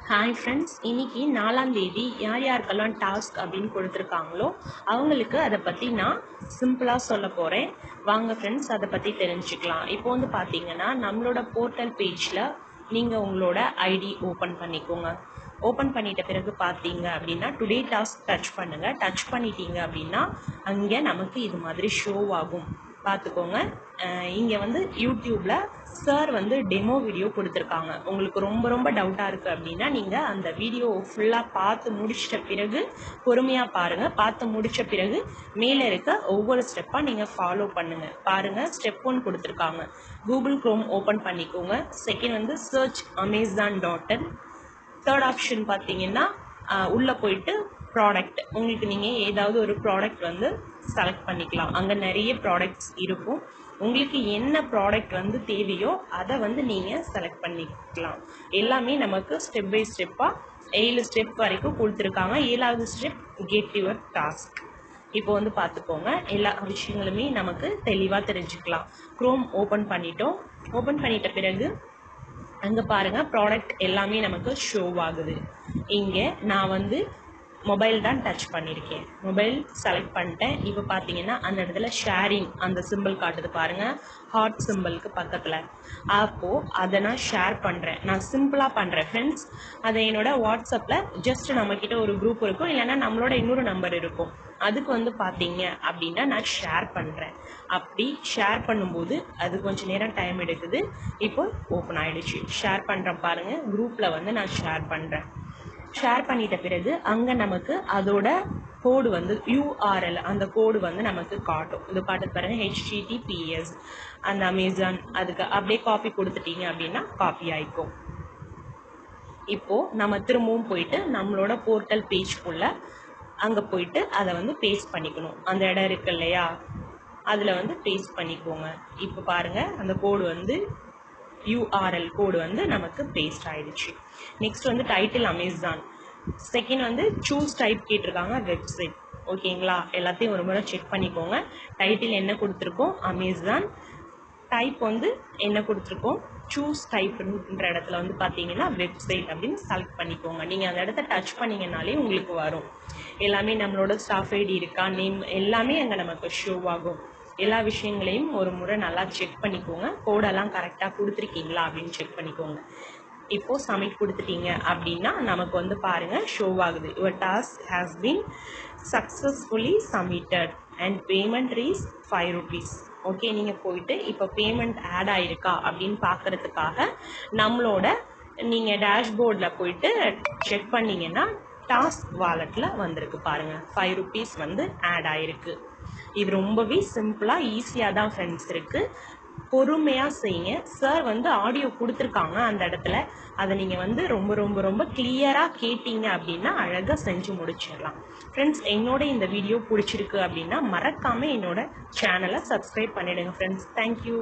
Hi friends, இன்னைக்கு 4ஆம் தேதி யார் யாருக்கெல்லாம் டாஸ்க் அப்படின்னு கொடுத்துருக்காங்களோ அவங்களுக்கு அதை பற்றி நான் சிம்பிளாக சொல்ல போகிறேன். வாங்க ஃப்ரெண்ட்ஸ், அதை பற்றி தெரிஞ்சுக்கலாம். இப்போ வந்து பார்த்தீங்கன்னா நம்மளோட போர்ட்டல் பேஜில் நீங்கள் உங்களோட ஐடி ஓப்பன் பண்ணிக்கோங்க. ஓப்பன் பண்ணிட்ட பிறகு பார்த்தீங்க அப்படின்னா டுடே டாஸ்க் டச் பண்ணுங்கள். டச் பண்ணிட்டீங்க அப்படின்னா அங்கே நமக்கு இது மாதிரி ஷோ ஆகும். பார்த்துக்கோங்க. இங்கே வந்து யூடியூப்பில் சார் வந்து டெமோ வீடியோ கொடுத்துருக்காங்க. உங்களுக்கு ரொம்ப ரொம்ப டவுட்டாக இருக்குது அப்படின்னா நீங்கள் அந்த வீடியோ ஃபுல்லாக பார்த்து முடிச்சிட்ட பிறகு பொறுமையாக பாருங்கள். பார்த்து முடித்த பிறகு மேலே இருக்க ஒவ்வொரு ஸ்டெப்பாக நீங்கள் ஃபாலோ பண்ணுங்கள். பாருங்கள், ஸ்டெப் 1 கொடுத்துருக்காங்க. கூகுள் க்ரோம் ஓப்பன் பண்ணிக்கோங்க. செகண்ட் வந்து சர்ச் amazon.in. தேர்ட் ஆப்ஷன் பார்த்தீங்கன்னா உள்ளே போயிட்டு ப்ராடக்ட், உங்களுக்கு நீங்கள் ஏதாவது ஒரு ப்ராடக்ட் வந்து செலக்ட் பண்ணிக்கலாம். அங்கே நிறைய ப்ராடக்ட்ஸ் இருக்கும். உங்களுக்கு என்ன ப்ராடக்ட் வந்து தேவையோ அதை வந்து நீங்கள் செலக்ட் பண்ணிக்கலாம். எல்லாமே நமக்கு ஸ்டெப் பை ஸ்டெப்பாக 7 ஸ்டெப் வரைக்கும் கொடுத்துருக்காங்க. 7வது ஸ்டெப் கெட் யுவர் டாஸ்க். இப்போ வந்து பார்த்துக்கோங்க, எல்லா விஷயங்களுமே நமக்கு தெளிவாக தெரிஞ்சுக்கலாம். க்ரோம் ஓப்பன் பண்ணிட்டோம். ஓப்பன் பண்ணிட்ட பிறகு அங்கே பாருங்கள், ப்ராடக்ட் எல்லாமே நமக்கு ஷோ ஆகுது. இங்கே நான் வந்து மொபைல் தான் டச் பண்ணியிருக்கேன். மொபைல் செலக்ட் பண்ணிட்டேன். இப்போ பார்த்தீங்கன்னா அந்த இடத்துல ஷேரிங் அந்த சிம்பிள் காட்டுது பாருங்கள், ஹார்ட் சிம்பிளுக்கு பக்கத்தில். அப்போது அதை நான் ஷேர் பண்ணுறேன். நான் சிம்பிளாக பண்ணுறேன் ஃப்ரெண்ட்ஸ். அதை என்னோட வாட்ஸ்அப்பில் ஜஸ்ட் நம்மக்கிட்ட ஒரு குரூப் இருக்கும், இல்லைன்னா நம்மளோட இன்னொரு நம்பர் இருக்கும். அதுக்கு வந்து பார்த்தீங்க அப்படின்னா நான் ஷேர் பண்ணுறேன். அப்படி ஷேர் பண்ணும்போது அது கொஞ்சம் நேரம் டைம் எடுக்குது. இப்போ ஓப்பன் ஆகிடுச்சு. ஷேர் பண்ணுறேன் பாருங்கள், குரூப்பில் வந்து நான் ஷேர் பண்ணுறேன். ஷேர் பண்ணிட்ட பிறகு அங்கே நமக்கு அதோட கோடு வந்து URL, அந்த கோடு வந்து நமக்கு காட்டும். இது காட்டுது பாருங்கள், HTTPS அந்த அமேசான். அதுக்கு அப்படியே காப்பி கொடுத்துட்டீங்க அப்படின்னா காப்பி ஆகிக்கும். இப்போது நம்ம திரும்பவும் போயிட்டு நம்மளோட போர்ட்டல் பேஜ்குள்ளே அங்கே போயிட்டு அதை வந்து பேஸ்ட் பண்ணிக்கணும். அந்த இடம் இருக்கு இல்லையா, அதில் வந்து பேஸ்ட் பண்ணிக்கோங்க. இப்போ பாருங்கள், அந்த கோடு வந்து URL கோடு வந்து நமக்கு பேஸ்ட் ஆகிடுச்சு. நெக்ஸ்ட் வந்து டைட்டில் அமேசான். செகண்ட் வந்து சூஸ் டைப் கேட்டிருக்காங்க, வெப்சைட். ஓகேங்களா, எல்லாத்தையும் ஒரு முறை செக் பண்ணிக்கோங்க. டைட்டில் என்ன கொடுத்துருக்கோம், அமேசான். டைப் வந்து என்ன கொடுத்துருக்கோம், சூஸ் டைப்ன்ற இடத்துல வந்து பார்த்தீங்கன்னா வெப்சைட் அப்படின்னு செலக்ட் பண்ணிக்கோங்க. நீங்கள் அந்த இடத்த டச் பண்ணிங்கனாலே உங்களுக்கு வரும். எல்லாமே நம்மளோட ஸ்டாஃப் ஐடி இருக்கா, நேம் எல்லாமே அங்கே நமக்கு ஷோ ஆகும். எல்லா விஷயங்களையும் ஒரு முறை நல்லா செக் பண்ணிக்கோங்க. கோடெல்லாம் கரெக்டாக கொடுத்துருக்கீங்களா அப்படின்னு செக் பண்ணிக்கோங்க. இப்போது சப்மிட் கொடுத்துட்டீங்க அப்படின்னா நமக்கு வந்து பாருங்கள் ஷோ ஆகுது, your task has been successfully submitted and payment is ₹5. Okay, நீங்கள் போயிட்டு இப்போ பேமெண்ட் ஆட் ஆகிருக்கா அப்படின்னு பார்க்குறதுக்காக நம்மளோட நீங்கள் டேஷ்போர்டில் போயிட்டு செக் பண்ணிங்கன்னா டாஸ்க் வாலெட்டில் வந்திருக்கு பாருங்கள், ₹5 வந்து ஆட் ஆகிருக்கு. இது ரொம்பவே சிம்பிளாக ஈஸியாக தான் ஃப்ரெண்ட்ஸ் இருக்குது. பொறுமையாக செய்யுங்க. சார் வந்து ஆடியோ கொடுத்துருக்காங்க அந்த இடத்துல. அதை நீங்கள் வந்து ரொம்ப ரொம்ப ரொம்ப கிளியராக கேட்டீங்க அப்படின்னா அழகாக செஞ்சு முடிச்சிடலாம். ஃப்ரெண்ட்ஸ், என்னோட இந்த வீடியோ பிடிச்சிருக்கு அப்படின்னா மறக்காமல் என்னோட சேனலை சப்ஸ்கிரைப் பண்ணிவிடுங்க ஃப்ரெண்ட்ஸ். தேங்க்யூ.